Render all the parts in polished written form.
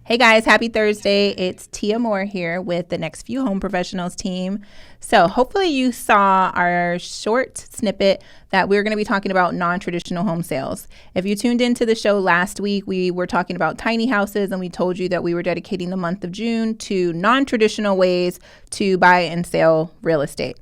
Hey guys, happy Thursday. It's Tia Moore here with the Next Few Home Professionals team. So hopefully you saw our short snippet that we're going to be talking about non-traditional home sales. If you tuned into the show last week, we were talking about tiny houses and we told you that we were dedicating the month of June to non-traditional ways to buy and sell real estate.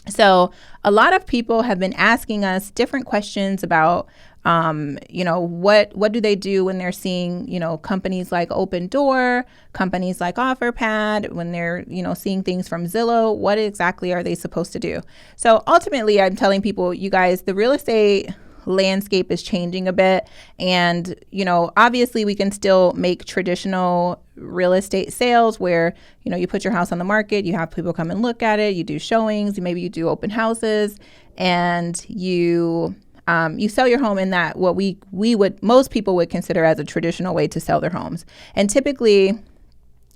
So a lot of people have been asking us different questions about what do they do when they're seeing, companies like Open Door, companies like OfferPad, when they're, seeing things from Zillow, what exactly are they supposed to do? So ultimately, I'm telling people, you guys, the real estate landscape is changing a bit. And, obviously we can still make traditional real estate sales where, you put your house on the market, you have people come and look at it, you do showings, maybe you do open houses, and you sell your home in that what most people would consider as a traditional way to sell their homes. And typically,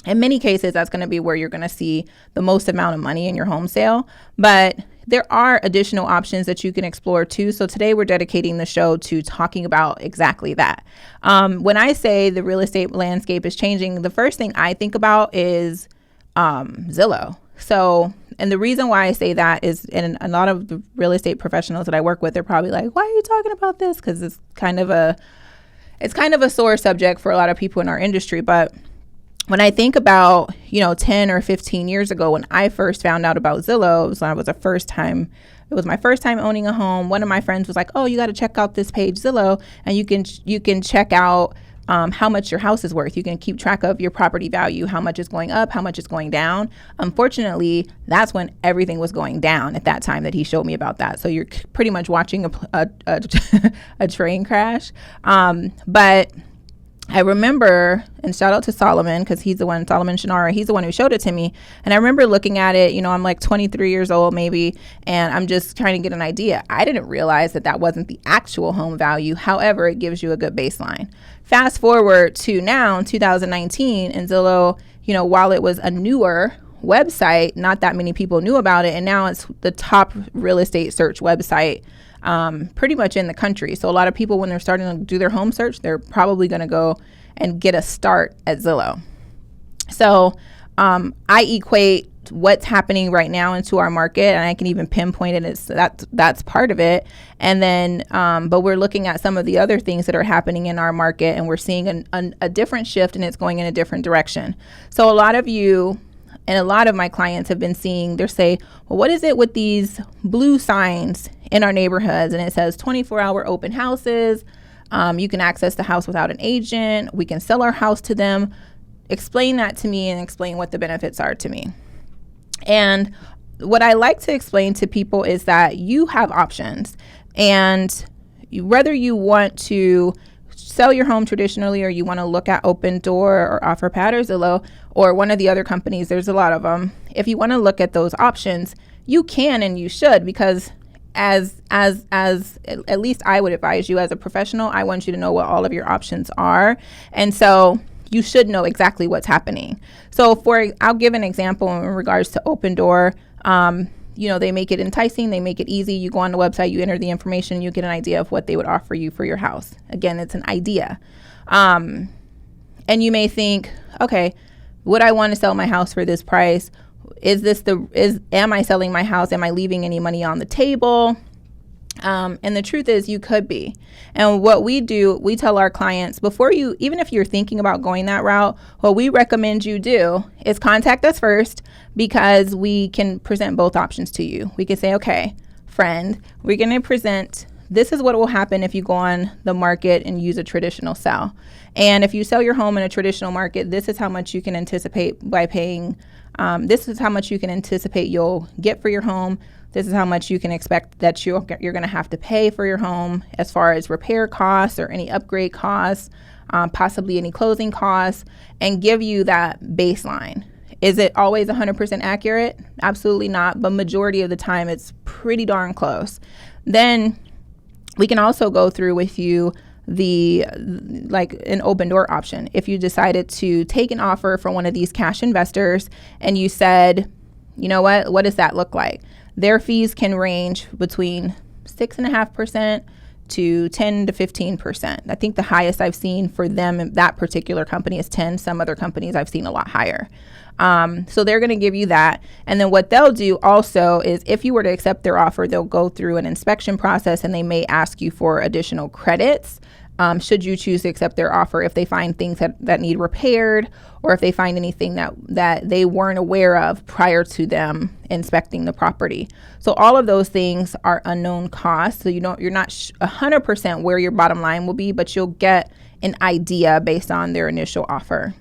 in many cases, that's going to be where you're going to see the most amount of money in your home sale. But there are additional options that you can explore too. So today we're dedicating the show to talking about exactly that. When I say the real estate landscape is changing, the first thing I think about is Zillow. And the reason why I say that is, and a lot of the real estate professionals that I work with, they're probably like, why are you talking about this? Because it's kind of a sore subject for a lot of people in our industry. But when I think about, 10 or 15 years ago, when I first found out about Zillow, it was my first time owning a home. One of my friends was like, oh, you got to check out this page, Zillow, and you can check out how much your house is worth. You can keep track of your property value, how much is going up, how much is going down. Unfortunately, that's when everything was going down at that time that he showed me about that. So you're pretty much watching a train crash. But I remember, and shout out to Solomon, because Solomon Shinara, he's the one who showed it to me. And I remember looking at it, I'm like 23 years old maybe, and I'm just trying to get an idea. I didn't realize that wasn't the actual home value. However, it gives you a good baseline. Fast forward to now, 2019, and Zillow, while it was a newer website, not that many people knew about it. And now it's the top real estate search website pretty much in the country. So a lot of people, when they're starting to do their home search, they're probably going to go and get a start at Zillow. So I equate what's happening right now into our market, and I can even pinpoint it. That's part of it. And then, but we're looking at some of the other things that are happening in our market, and we're seeing a different shift, and it's going in a different direction. So a lot of you and a lot of my clients have been seeing, they say, well, what is it with these blue signs in our neighborhoods? And it says 24-hour open houses. You can access the house without an agent. We can sell our house to them. Explain that to me and explain what the benefits are to me. And what I like to explain to people is that you have options. And whether you want to sell your home traditionally, or you want to look at Open Door or OfferPad or Zillow or one of the other companies, there's a lot of them. If you want to look at those options, you can and you should, because as at least I would advise you as a professional, I want you to know what all of your options are. And so you should know exactly what's happening. So I'll give an example in regards to Open Door. They make it enticing, they make it easy. You go on the website, you enter the information, you get an idea of what they would offer you for your house. Again, it's an idea. And you may think, okay, would I want to sell my house for this price? Am I selling my house? Am I leaving any money on the table? And the truth is, you could be. And what we do, we tell our clients, even if you're thinking about going that route, what we recommend you do is contact us first, because we can present both options to you. We can say, okay, friend, we're going to present, this is what will happen if you go on the market and use a traditional sell. And if you sell your home in a traditional market, this is how much you can anticipate by paying. This is how much you can anticipate you'll get for your home. This is how much you can expect that you're going to have to pay for your home as far as repair costs or any upgrade costs, possibly any closing costs, and give you that baseline. Is it always 100% accurate? Absolutely not. But majority of the time, it's pretty darn close. Then we can also go through with you an Open Door option. If you decided to take an offer from one of these cash investors and you said, you know what does that look like? Their fees can range between 6.5% to 10 to 15%. I think the highest I've seen for them, that particular company, is 10. Some other companies I've seen a lot higher. So they're going to give you that. And then what they'll do also is, if you were to accept their offer, they'll go through an inspection process and they may ask you for additional credits. Should you choose to accept their offer, if they find things that need repaired, or if they find anything that they weren't aware of prior to them inspecting the property. So all of those things are unknown costs. So you're not 100% where your bottom line will be, but you'll get an idea based on their initial offer.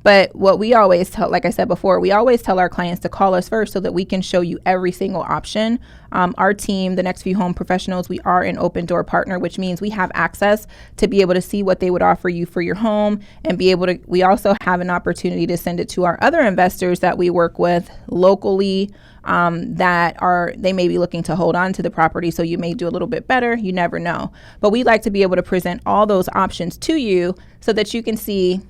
But what we always tell, like I said before, we always tell our clients to call us first so that we can show you every single option. Our team, the Next Few Home Professionals, we are an open door partner, which means we have access to be able to see what they would offer you for your home, and we also have an opportunity to send it to our other investors that we work with locally, they may be looking to hold on to the property. So you may do a little bit better. You never know. But we like to be able to present all those options to you so that you can see,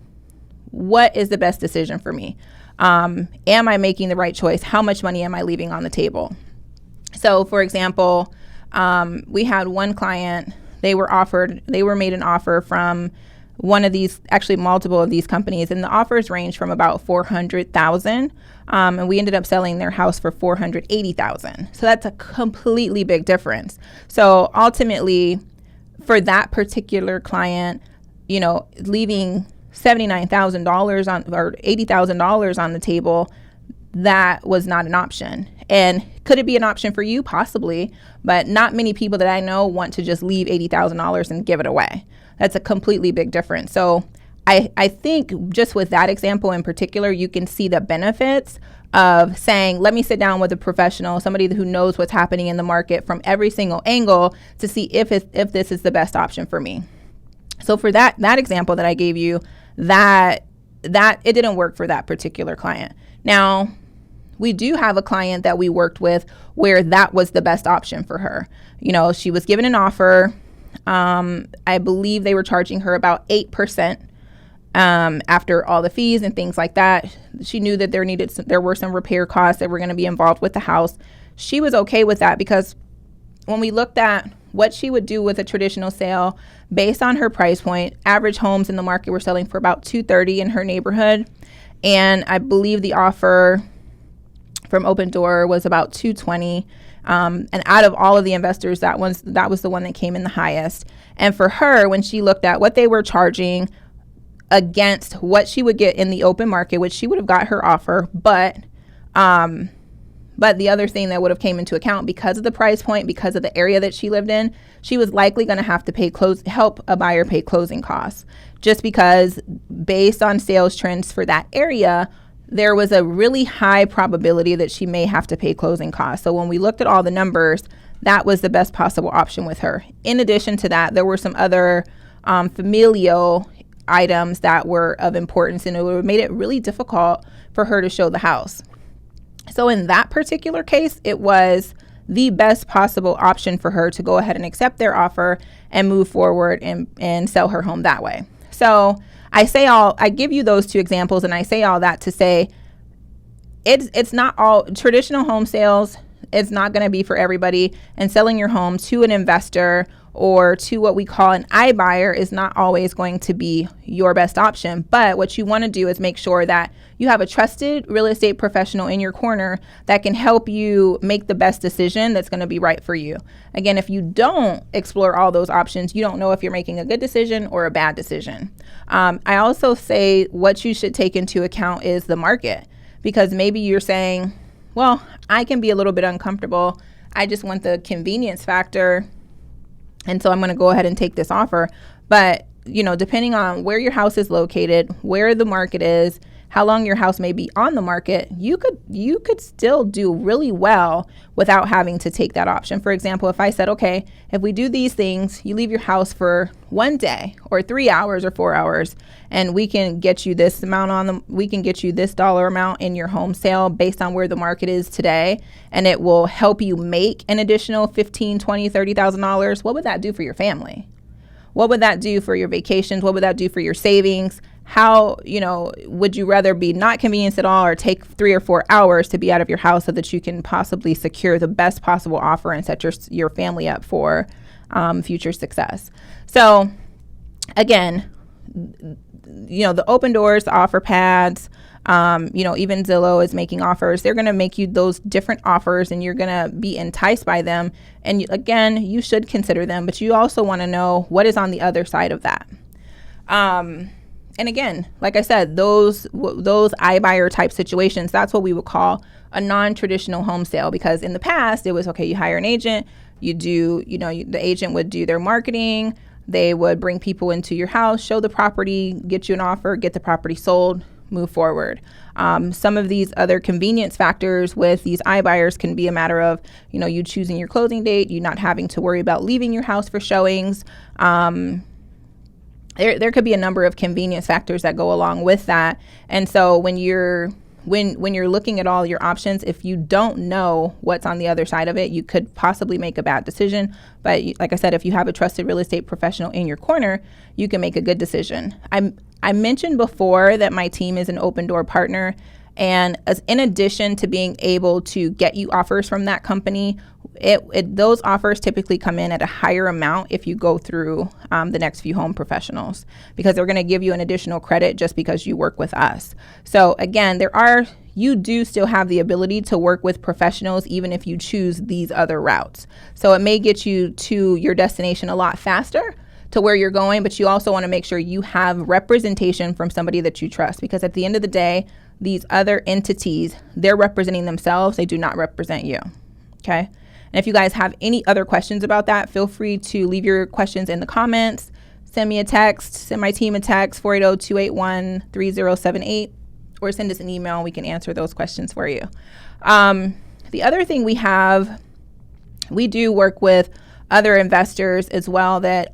what is the best decision for me? Am I making the right choice? How much money am I leaving on the table? So for example, we had one client, they were made an offer from one of these, actually multiple of these companies, and the offers range from about $400,000. And we ended up selling their house for $480,000. So that's a completely big difference. So ultimately, for that particular client, leaving $79,000 or $80,000 on the table, that was not an option. And could it be an option for you? Possibly, but not many people that I know want to just leave $80,000 and give it away. That's a completely big difference. So I think just with that example in particular, you can see the benefits of saying, let me sit down with a professional, somebody who knows what's happening in the market from every single angle, to see if this is the best option for me. So for that example that I gave you, that it didn't work for that particular client. Now, we do have a client that we worked with where that was the best option for her. She was given an offer. I believe they were charging her about 8% after all the fees and things like that. She knew that there were some repair costs that were going to be involved with the house. She was okay with that, because when we looked at what she would do with a traditional sale based on her price point, average homes in the market were selling for about $230,000 in her neighborhood. And I believe the offer from Open Door was about $220,000. And out of all of the investors, that was the one that came in the highest. And for her, when she looked at what they were charging against what she would get in the open market, which she would have got her offer, but the other thing that would have came into account, because of the price point, because of the area that she lived in, she was likely going to have to help a buyer pay closing costs, just because based on sales trends for that area, there was a really high probability that she may have to pay closing costs. So when we looked at all the numbers, that was the best possible option with her. In addition to that, there were some other familial items that were of importance, and it made it really difficult for her to show the house. So in that particular case, it was the best possible option for her to go ahead and accept their offer and move forward and sell her home that way. So I give you those two examples, and I say all that to say it's not all traditional home sales. It's not going to be for everybody, and selling your home to an investor or to what we call an iBuyer is not always going to be your best option. But what you want to do is make sure that you have a trusted real estate professional in your corner that can help you make the best decision that's going to be right for you. Again, if you don't explore all those options, you don't know if you're making a good decision or a bad decision. I also say what you should take into account is the market, because maybe you're saying, well, I can be a little bit uncomfortable. I just want the convenience factor, and so I'm going to go ahead and take this offer. But, depending on where your house is located, where the market is, how long your house may be on the market, you could still do really well without having to take that option. For example, if I said, okay, if we do these things, you leave your house for 1 day or 3 hours or 4 hours, and we can get you this amount we can get you this dollar amount in your home sale based on where the market is today, and it will help you make an additional $15,000, $20,000, $30,000. What would that do for your family? What would that do for your vacations? What would that do for your savings? How, would you rather be not convenienced at all, or take 3 or 4 hours to be out of your house so that you can possibly secure the best possible offer and set your family up for future success. So again, the open doors, the offer pads, even Zillow is making offers. They're going to make you those different offers and you're going to be enticed by them. And again, you should consider them, but you also want to know what is on the other side of that. And again, like I said, those iBuyer type situations, that's what we would call a non-traditional home sale, because in the past it was, okay, you hire an agent, the agent would do their marketing. They would bring people into your house, show the property, get you an offer, get the property sold, move forward. Some of these other convenience factors with these iBuyers can be a matter of, you choosing your closing date, you not having to worry about leaving your house for showings. There could be a number of convenience factors that go along with that. And so when you're looking at all your options, if you don't know what's on the other side of it, you could possibly make a bad decision. But like I said, if you have a trusted real estate professional in your corner, you can make a good decision. I mentioned before that my team is an open door partner. And in addition to being able to get you offers from that company, those offers typically come in at a higher amount if you go through the Next Few Home professionals, because they're going to give you an additional credit just because you work with us. So again, you do still have the ability to work with professionals even if you choose these other routes. So it may get you to your destination a lot faster to where you're going, but you also want to make sure you have representation from somebody that you trust, because at the end of the day, these other entities, they're representing themselves. They do not represent you. Okay. And if you guys have any other questions about that, feel free to leave your questions in the comments, send me a text, send my team a text, 480-281-3078, or send us an email and we can answer those questions for you. The other thing we do work with other investors as well that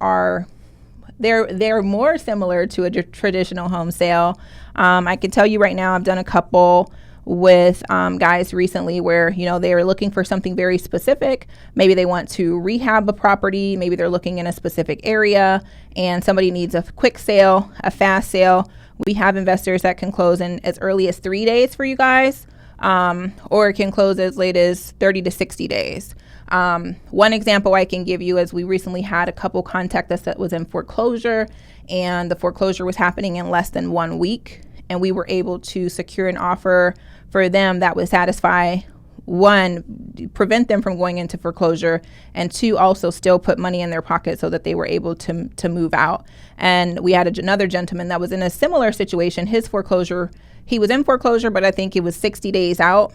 they're more similar to a traditional home sale. I can tell you right now, I've done a couple with guys recently where, they are looking for something very specific. Maybe they want to rehab a property. Maybe they're looking in a specific area and somebody needs a quick sale, a fast sale. We have investors that can close in as early as 3 days for you guys, or it can close as late as 30 to 60 days. One example I can give you is we recently had a couple contact us that was in foreclosure, and the foreclosure was happening in less than 1 week. And we were able to secure an offer for them that would satisfy, one, prevent them from going into foreclosure, and two, also still put money in their pocket so that they were able to move out. And we had another gentleman that was in a similar situation. His foreclosure, he was in foreclosure, but I think it was 60 days out.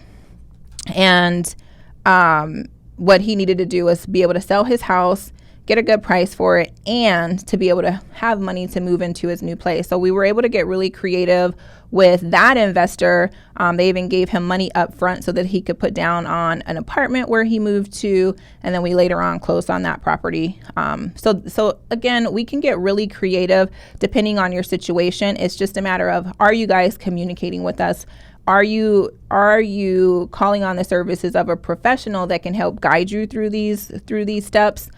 And what he needed to do was be able to sell his house, get a good price for it, and to be able to have money to move into his new place. So we were able to get really creative with that investor. They even gave him money up front so that he could put down on an apartment where he moved to, and then we later on closed on that property. So again, we can get really creative depending on your situation. It's just a matter of, are you guys communicating with us? Are you calling on the services of a professional that can help guide you through these steps?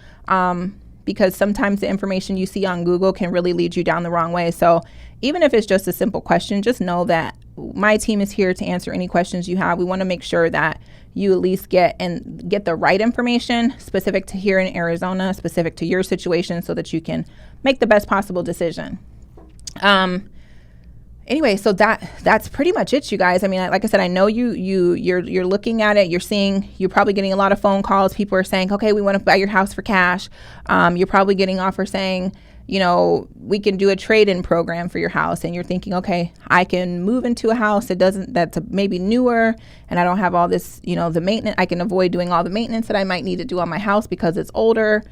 Because sometimes the information you see on Google can really lead you down the wrong way. So even if it's just a simple question, just know that my team is here to answer any questions you have. We want to make sure that you at least get the right information specific to here in Arizona, specific to your situation, so that you can make the best possible decision. Anyway, so that's pretty much it, you guys. I mean, like I said, I know you're looking at it. You're probably getting a lot of phone calls. People are saying, okay, we want to buy your house for cash. You're probably getting offers saying, we can do a trade-in program for your house. And you're thinking, okay, I can move into a house that's maybe newer, and I don't have all this, the maintenance. I can avoid doing all the maintenance that I might need to do on my house because it's older.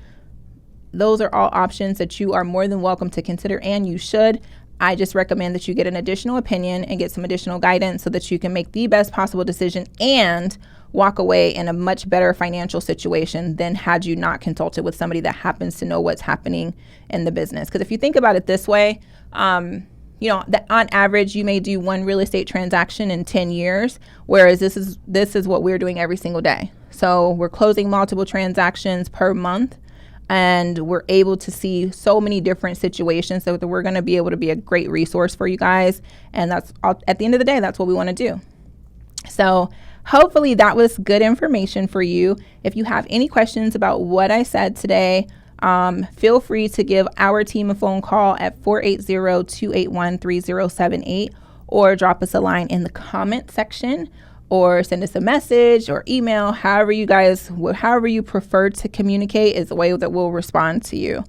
Those are all options that you are more than welcome to consider, and you should. I just recommend that you get an additional opinion and get some additional guidance so that you can make the best possible decision and walk away in a much better financial situation than had you not consulted with somebody that happens to know what's happening in the business. Because if you think about it this way, on average, you may do one real estate transaction in 10 years, whereas this is what we're doing every single day. So we're closing multiple transactions per month. And we're able to see so many different situations, so that we're going to be able to be a great resource for you guys. And that's all, at the end of the day, that's what we want to do. So hopefully that was good information for you. If you have any questions about what I said today, feel free to give our team a phone call at 480-281-3078 or drop us a line in the comment section or send us a message or email. However you prefer to communicate is the way that we'll respond to you.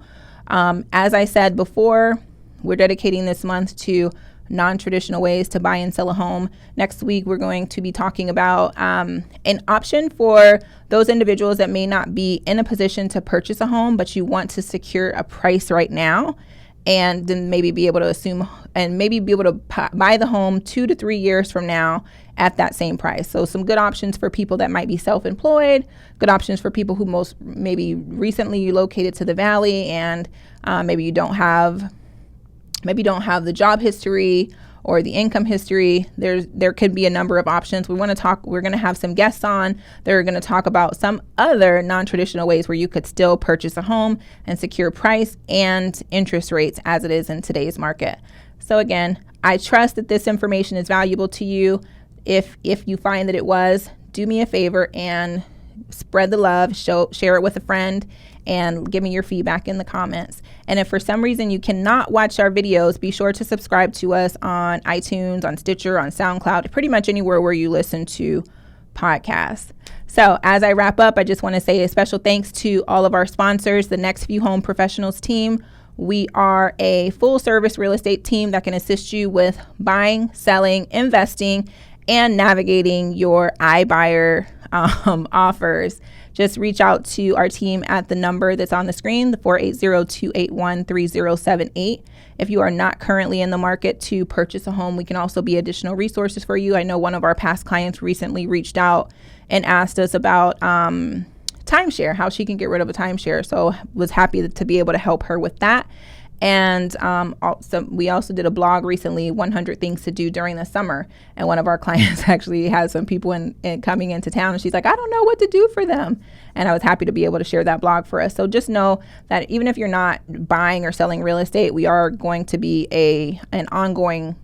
As I said before, we're dedicating this month to non-traditional ways to buy and sell a home. Next week, we're going to be talking about an option for those individuals that may not be in a position to purchase a home, but you want to secure a price right now and then maybe be able to buy the home 2 to 3 years from now at that same price. So some good options for people that might be self-employed, good options for people who maybe recently located to the Valley and maybe you don't have the job history or the income history. There could be a number of options. We're going to have some guests on. They're going to talk about some other non-traditional ways where you could still purchase a home and secure price and interest rates as it is in today's market. So again, I trust that this information is valuable to you. If you find that it was, do me a favor and spread the love, share it with a friend, and give me your feedback in the comments. And if for some reason you cannot watch our videos, be sure to subscribe to us on iTunes, on Stitcher, on SoundCloud, pretty much anywhere where you listen to podcasts. So as I wrap up, I just want to say a special thanks to all of our sponsors, the Next Few Home Professionals team. We are a full service real estate team that can assist you with buying, selling, investing, and navigating your iBuyer offers. Just reach out to our team at the number that's on the screen, the 480-281-3078. If you are not currently in the market to purchase a home, we can also be additional resources for you. I know one of our past clients recently reached out and asked us about timeshare, how she can get rid of a timeshare. So was happy to be able to help her with that. And we also did a blog recently, 100 things to do during the summer. And one of our clients actually has some people coming into town, and she's like, I don't know what to do for them. And I was happy to be able to share that blog for us. So just know that even if you're not buying or selling real estate, we are going to be an ongoing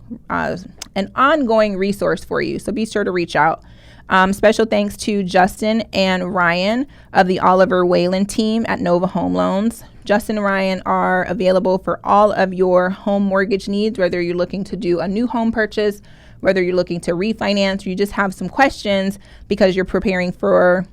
resource for you. So be sure to reach out. Special thanks to Justin and Ryan of the Oliver Whalen team at Nova Home Loans. Justin and Ryan are available for all of your home mortgage needs, whether you're looking to do a new home purchase, whether you're looking to refinance, or you just have some questions because you're preparing for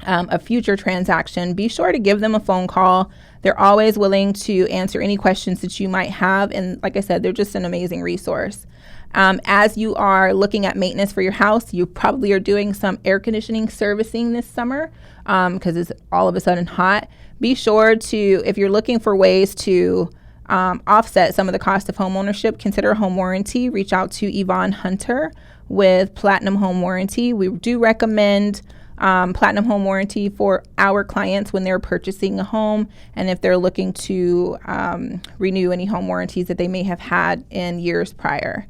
a future transaction. Be sure to give them a phone call. They're always willing to answer any questions that you might have. And like I said, they're just an amazing resource. As you are looking at maintenance for your house, you probably are doing some air conditioning servicing this summer because it's all of a sudden hot. Be sure to, if you're looking for ways to offset some of the cost of home ownership, consider a home warranty. Reach out to Yvonne Hunter with Platinum Home Warranty. We do recommend Platinum Home Warranty for our clients when they're purchasing a home and if they're looking to renew any home warranties that they may have had in years prior.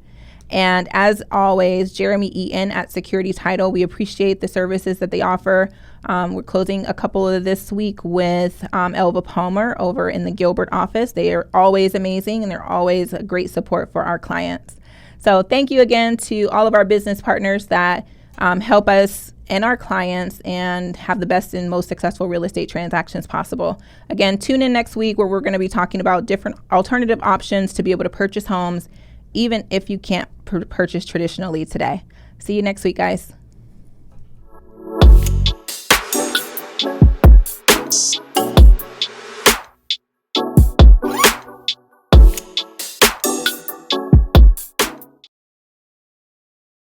And as always, Jeremy Eaton at Security Title, we appreciate the services that they offer. We're closing a couple of this week with Elva Palmer over in the Gilbert office. They are always amazing and they're always a great support for our clients. So thank you again to all of our business partners that help us and our clients and have the best and most successful real estate transactions possible. Again, tune in next week where we're going to be talking about different alternative options to be able to purchase homes, even if you can't purchase traditionally today. See you next week, guys.